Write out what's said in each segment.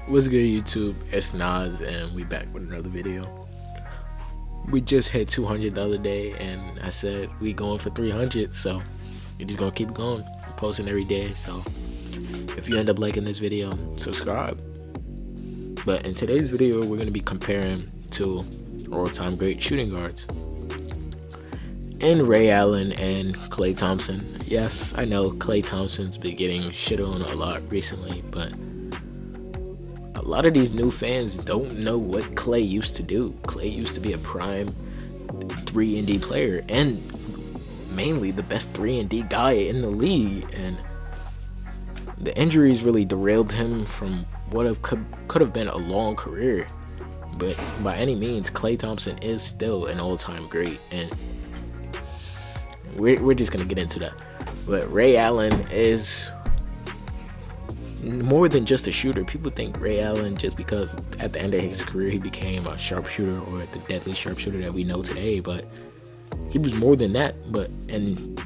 What's good, YouTube? It's Nas, and we back with another video. We just hit 200 the other day, and I said we going for 300, so we're just gonna keep going. I'm posting every day, so if you end up liking this video, subscribe. But in today's video, we're gonna be comparing to all-time great shooting guards, and Ray Allen and Klay Thompson. Yes, I know Klay Thompson's been getting shit on a lot recently, but a lot of these new fans don't know what Klay used to do. Klay used to be a prime 3-and-D player, and mainly the best 3-and-D guy in the league. And the injuries really derailed him from what could have been a long career. But by any means, Klay Thompson is still an all-time great, and we're just gonna get into that. But Ray Allen is more than just a shooter. People think Ray Allen, just because at the end of his career he became a sharpshooter, or the deadly sharpshooter that we know today, but he was more than that. And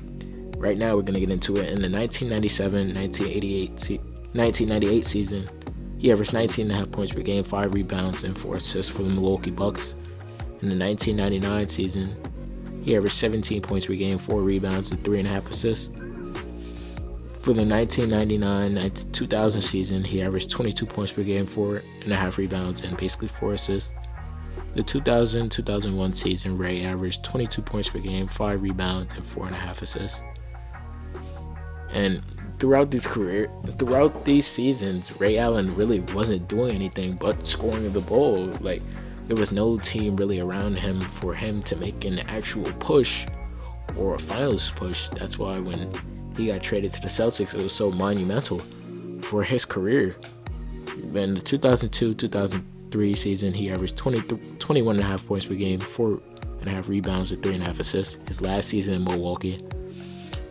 right now we're going to get into it. In the 1998 season, he averaged 19.5 points per game, 5 rebounds, and 4 assists for the Milwaukee Bucks. In the 1999 season, he averaged 17 points per game, 4 rebounds, and 3.5 assists. For the 1999-2000 season, he averaged 22 points per game, 4.5 rebounds, and basically 4 assists. The 2000-2001 season, Ray averaged 22 points per game, 5 rebounds, and 4.5 assists. And throughout these seasons, Ray Allen really wasn't doing anything but scoring the ball. Like, there was no team really around him for him to make an actual push or a finals push. That's why when he got traded to the Celtics, it was so monumental for his career. In the 2002-2003 season, he averaged 21.5 points per game, 4.5 rebounds, and 3.5 assists. His last season in Milwaukee.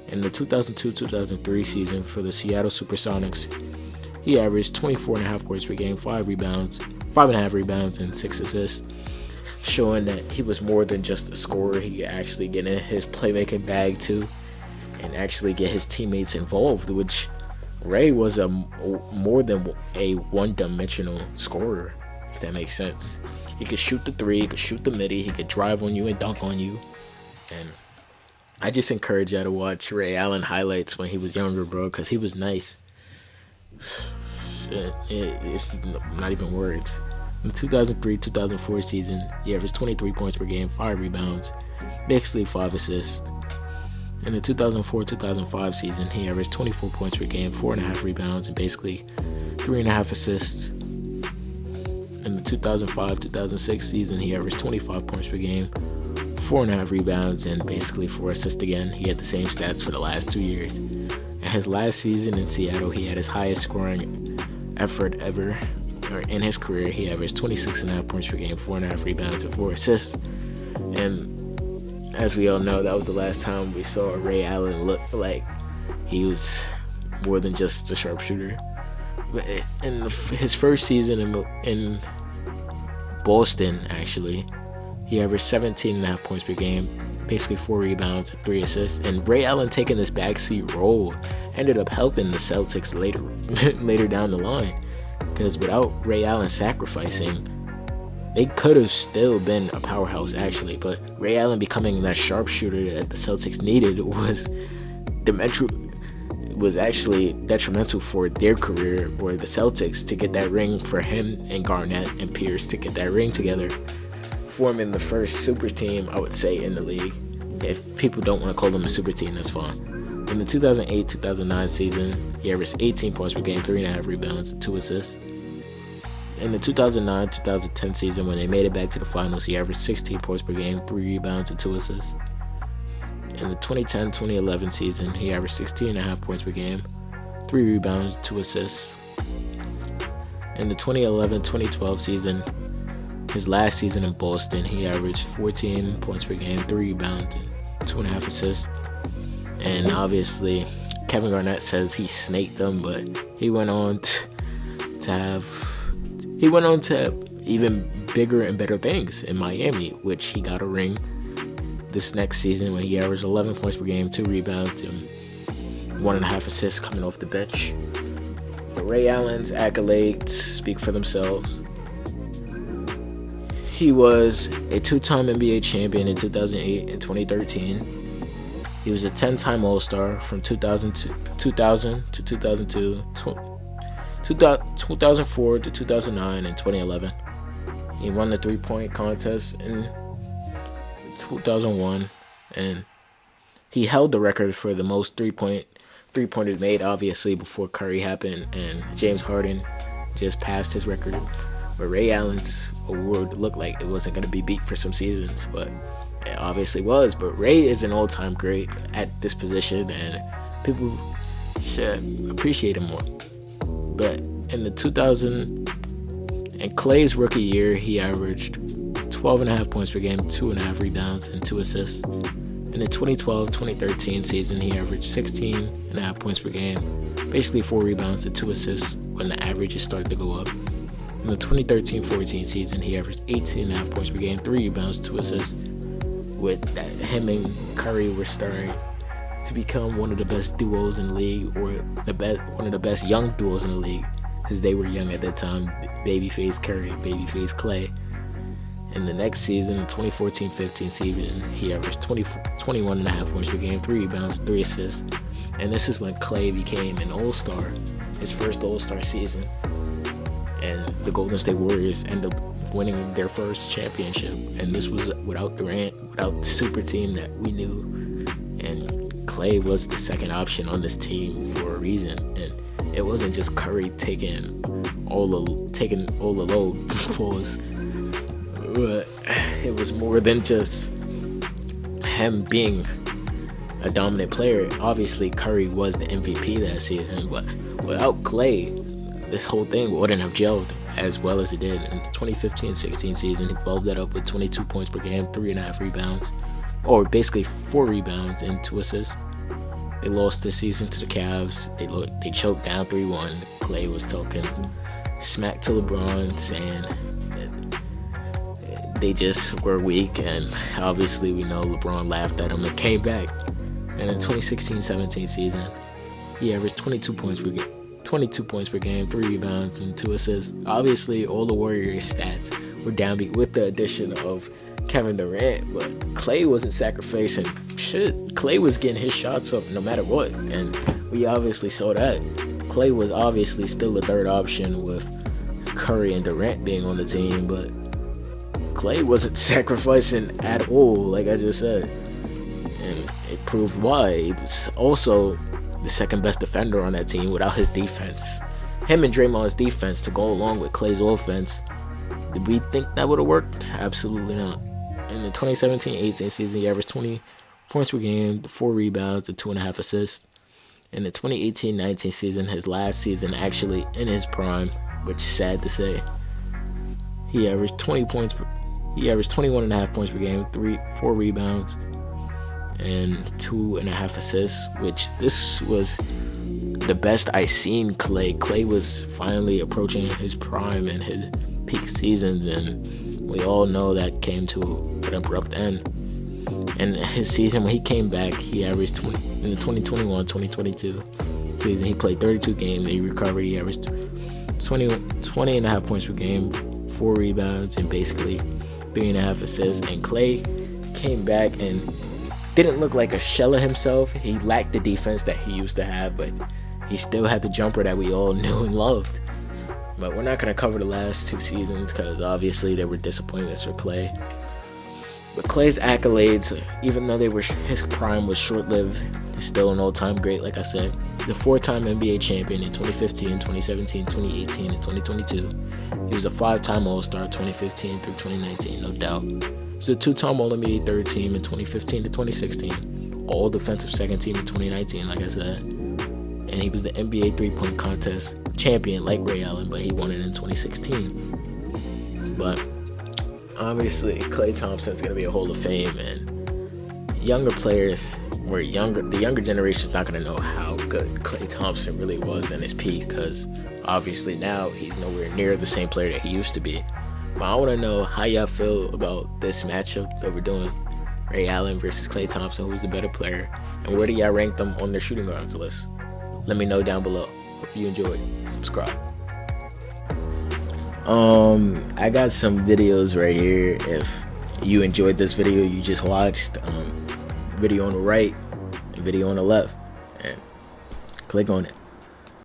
In the 2002-2003 season for the Seattle Supersonics, he averaged 24.5 points per game, 5.5 rebounds, and 6 assists, showing that he was more than just a scorer. He could actually get in his playmaking bag too, and actually get his teammates involved, which Ray was more than a one-dimensional scorer, if that makes sense. He could shoot the three, he could shoot the midi, he could drive on you and dunk on you. And I just encourage y'all to watch Ray Allen highlights when he was younger, bro, because he was nice. Shit, it's not even words. In the 2003-2004 season, he averaged 23 points per game, 5 rebounds, basically 5 assists. In the 2004-2005 season, he averaged 24 points per game, 4.5 rebounds, and basically 3.5 assists. In the 2005-2006 season, he averaged 25 points per game, 4.5 rebounds, and basically 4 assists again. He had the same stats for the last 2 years. In his last season in Seattle, he had his highest scoring effort ever in his career. He averaged 26.5 points per game, 4.5 rebounds, and 4 assists. And as we all know, that was the last time we saw Ray Allen look like he was more than just a sharpshooter. But in his first season in Boston, actually, he averaged 17.5 points per game, basically 4 rebounds, 3 assists. And Ray Allen taking this backseat role ended up helping the Celtics later down the line, because without Ray Allen sacrificing, they could have still been a powerhouse, actually. But Ray Allen becoming that sharpshooter that the Celtics needed was actually detrimental for their career, or the Celtics, to get that ring, for him and Garnett and Pierce to get that ring together, forming the first super team, I would say, in the league. If people don't want to call them a super team, that's fine. In the 2008-2009 season, he averaged 18 points per game, 3.5 rebounds, and 2 assists. In the 2009-2010 season, when they made it back to the finals, he averaged 16 points per game, 3 rebounds, and 2 assists. In the 2010-2011 season, he averaged 16.5 points per game, 3 rebounds, 2 assists. In the 2011-2012 season, his last season in Boston, he averaged 14 points per game, 3 rebounds, and 2.5 assists. And obviously, Kevin Garnett says he snaked them, but he went on to have even bigger and better things in Miami, which he got a ring this next season when he averaged 11 points per game, 2 rebounds, and 1.5 assists coming off the bench. The Ray Allen's accolades speak for themselves. He was a 2-time NBA champion in 2008 and 2013. He was a 10-time All-Star from 2000 to 2002, 2004 to 2009, and 2011. He won the three-point contest in 2001, and he held the record for the most three-pointers made, obviously, before Curry happened, and James Harden just passed his record. But Ray Allen's award looked like it wasn't going to be beat for some seasons, but it obviously was. But Ray is an all-time great at this position, and people should appreciate him more. But in the 2000 and Klay's rookie year, he averaged 12.5 points per game, 2.5 rebounds, and 2 assists. In the 2012-2013 season, he averaged 16.5 points per game, basically 4 rebounds and 2 assists when the averages started to go up. In the 2013-14 season, he averaged 18.5 points per game, 3 rebounds, 2 assists. With that, him and Curry were starting to become one of the best duos in the league, or one of the best young duos in the league, because they were young at that time. Babyface Curry, Babyface Klay. In the next season, the 2014-15 season, he averaged 21.5 points per game, 3 rebounds, 3 assists. And this is when Klay became an All-Star, his first All-Star season. And the Golden State Warriors end up winning their first championship. And this was without Durant, without the super team that we knew. And Klay was the second option on this team for a reason. And it wasn't just Curry taking all the load. But it was more than just him being a dominant player. Obviously, Curry was the MVP that season, but without Klay, this whole thing wouldn't have gelled as well as it did. In the 2015-16 season, he followed that up with 22 points per game, 3.5 rebounds, or basically 4 rebounds and 2 assists. They lost this season to the Cavs. They choked down 3-1. Klay was talking smack to LeBron, saying that they just were weak, and obviously we know LeBron laughed at him and came back. And in the 2016-17 season, he averaged 22 points per game, 3 rebounds, and 2 assists. Obviously, all the Warriors stats were downbeat with the addition of Kevin Durant, but Klay wasn't sacrificing shit. Klay was getting his shots up no matter what, and we obviously saw that. Klay was obviously still the third option with Curry and Durant being on the team, but Klay wasn't sacrificing at all, like I just said. And it proved why. He was also the second best defender on that team without his defense. Him and Draymond's defense to go along with Klay's offense. Did we think that would have worked? Absolutely not. In the 2017-18 season, he averaged 20 points per game, 4 rebounds, and 2.5 assists. In the 2018-19 season, his last season actually in his prime, which is sad to say, he averaged 21.5 points per game, 4 rebounds, and 2.5 assists, which this was the best I seen Klay. Klay was finally approaching his prime and his peak seasons, and we all know that came to an abrupt end. And his season, when he came back, he averaged in the 2021-2022 season, he played 32 games, he recovered, he averaged 20.5 points per game, 4 rebounds, and basically 3.5 assists. And Klay came back and didn't look like a shell of himself. He lacked the defense that he used to have, but he still had the jumper that we all knew and loved. But we're not going to cover the last 2 seasons because obviously there were disappointments for Klay. But Klay's accolades, even though his prime was short-lived, he's still an all-time great, like I said. He's a 4-time NBA champion in 2015, 2017, 2018, and 2022. He was a 5-time All-Star 2015 through 2019, no doubt. He was a 2-time All-NBA third team in 2015 to 2016. All-Defensive second team in 2019, like I said. And he was the NBA three-point contest champion like Ray Allen, but he won it in 2016. But obviously, Klay Thompson's going to be a Hall of Fame, and younger players the younger generation's not going to know how good Klay Thompson really was in his peak, because obviously now he's nowhere near the same player that he used to be. But I want to know how y'all feel about this matchup that we're doing, Ray Allen versus Klay Thompson. Who's the better player, and where do y'all rank them on their shooting guards list? Let me know down below. Hope you enjoyed. Subscribe. I got some videos right here. If you enjoyed this video you just watched, video on the right and video on the left, and click on it.